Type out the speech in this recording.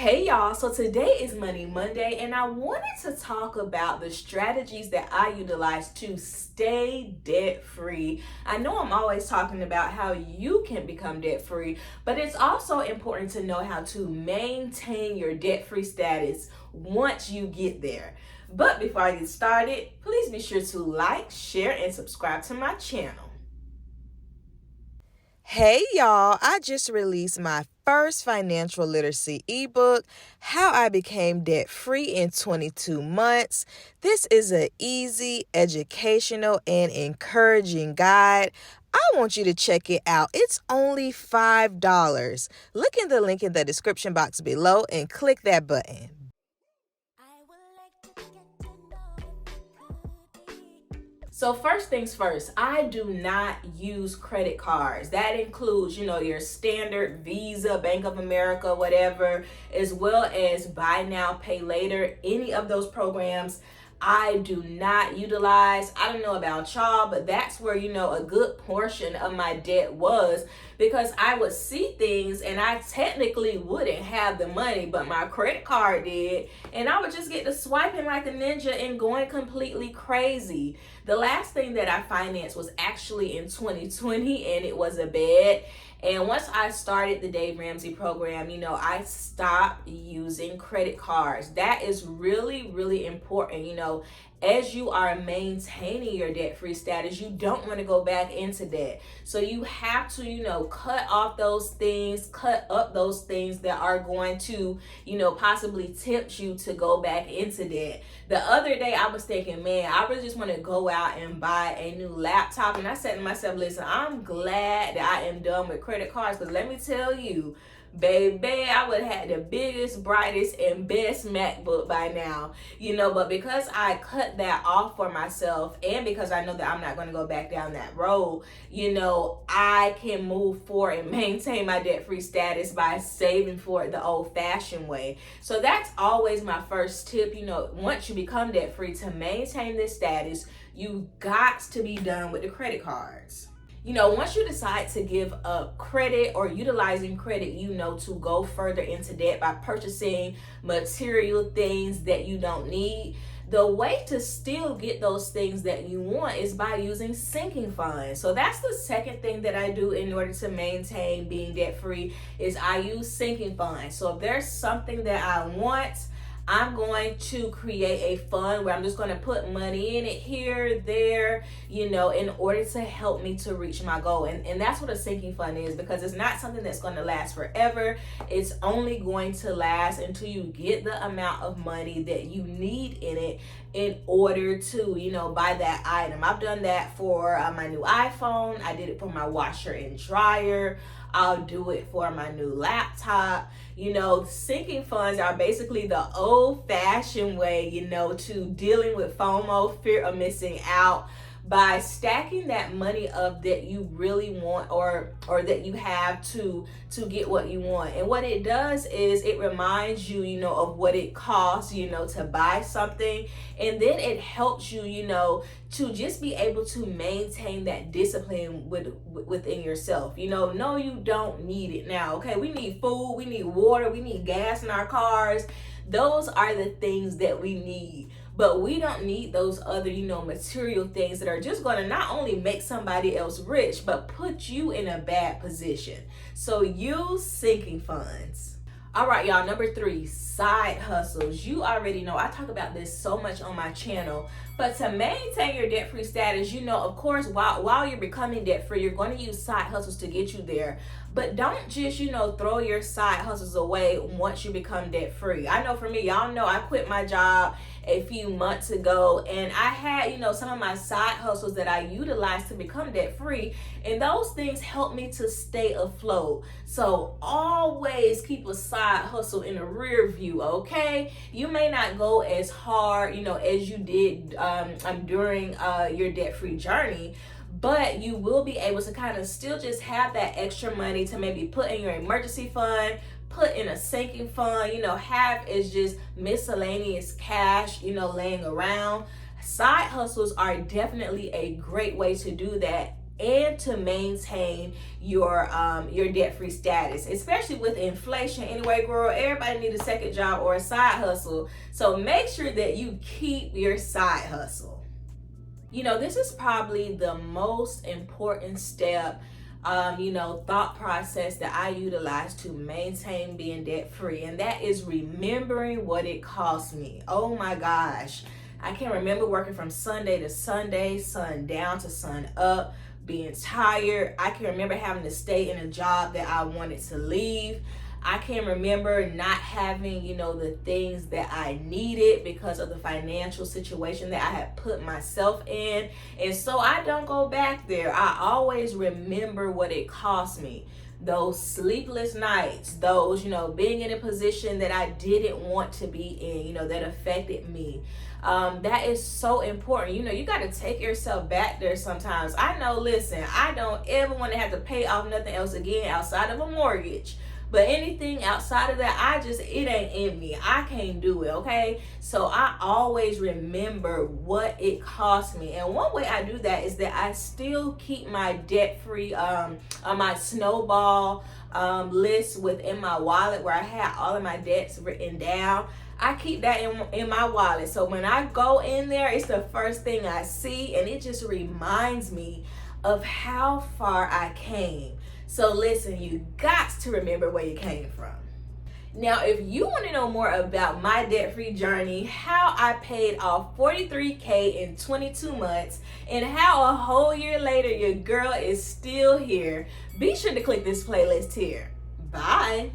Hey y'all, so today is Money Monday and I wanted to talk about the strategies that I utilize to stay debt free. I know I'm always talking about how you can become debt free, but it's also important to know how to maintain your debt free status once you get there. But before I get started, please be sure to like, share, and subscribe to my channel. Hey y'all, I just released my first financial literacy ebook, How I Became Debt Free in 22 Months. This is an easy, educational, and encouraging guide. I want you to check it out. It's only $5. Look in the link in the description box below and click that button. So first things first, I do not use credit cards. That includes, your standard Visa, Bank of America, whatever, as well as buy now, pay later. Any of those programs I do not utilize. I don't know about y'all, but that's where, a good portion of my debt was, because I would see things and I technically wouldn't have the money, but my credit card did. And I would just get to swiping like a ninja and going completely crazy. The last thing that I financed was actually in 2020, and it was a bed. And once I started the Dave Ramsey program, I stopped using credit cards. That is really, really important. As you are maintaining your debt-free status, you don't want to go back into debt. So you have to, cut off those things, cut up those things that are going to, possibly tempt you to go back into debt. The other day I was thinking, man, I really just want to go out and buy a new laptop. And I said to myself, listen, I'm glad that I am done with credit cards, because let me tell you, baby, I would have had the biggest, brightest, and best MacBook by now, but because I cut that off for myself, and because I know that I'm not going to go back down that road, I can move forward and maintain my debt-free status by saving for it the old-fashioned way. So that's always my first tip. Once you become debt-free, to maintain this status, you got to be done with the credit cards. Once you decide to give up credit or utilizing credit, to go further into debt by purchasing material things that you don't need, the way to still get those things that you want is by using sinking funds. So that's the second thing that I do in order to maintain being debt free, is I use sinking funds. So if there's something that I want, I'm going to create a fund where I'm just going to put money in it here, there, in order to help me to reach my goal. And that's what a sinking fund is, because it's not something that's going to last forever. It's only going to last until you get the amount of money that you need in it in order to, buy that item. I've done that for my new iPhone. I did it for my washer and dryer. I'll do it for my new laptop. Sinking funds are basically the old-fashioned way, to dealing with FOMO, fear of missing out, by stacking that money up that you really want or that you have to get what you want. And what it does is it reminds you, of what it costs, to buy something. And then it helps you, to just be able to maintain that discipline within yourself. No, you don't need it now. Okay, we need food, we need water, we need gas in our cars. Those are the things that we need. But we don't need those other, material things that are just going to not only make somebody else rich, but put you in a bad position. So use sinking funds. All right, y'all. Number 3, side hustles. You already know I talk about this so much on my channel. But to maintain your debt-free status, of course, while you're becoming debt-free, you're going to use side hustles to get you there. But don't just, throw your side hustles away once you become debt-free. I know for me, y'all know I quit my job a few months ago, and I had, some of my side hustles that I utilized to become debt-free, and those things helped me to stay afloat. So always keep a side hustle in the rear view, okay? You may not go as hard, as you did during your debt-free journey, but you will be able to kind of still just have that extra money to maybe put in your emergency fund, put in a sinking fund, have as just miscellaneous cash, laying around. Side hustles are definitely a great way to do that. and to maintain your debt-free status, especially with inflation. Anyway, girl, everybody needs a second job or a side hustle, so make sure that you keep your side hustle. You know, this is probably the most important step, thought process that I utilize to maintain being debt free, and that is remembering what it cost me. Oh my gosh, I can remember working from Sunday to Sunday, sun down to sun up, being tired. I can remember having to stay in a job that I wanted to leave. I can remember not having, the things that I needed because of the financial situation that I had put myself in. And so I don't go back there. I always remember what it cost me. Those sleepless nights, those, being in a position that I didn't want to be in, that affected me. That is so important. You got to take yourself back there sometimes. I know, listen, I don't ever want to have to pay off nothing else again outside of a mortgage. But anything outside of that, it ain't in me. I can't do it, okay? So I always remember what it cost me. And one way I do that is that I still keep my debt-free, my snowball list within my wallet where I had all of my debts written down. I keep that in my wallet. So when I go in there, it's the first thing I see, and it just reminds me of how far I came. So listen, you got to remember where you came from. Now, if you want to know more about my debt-free journey, how I paid off $43K in 22 months, and how a whole year later your girl is still here, be sure to click this playlist here. Bye.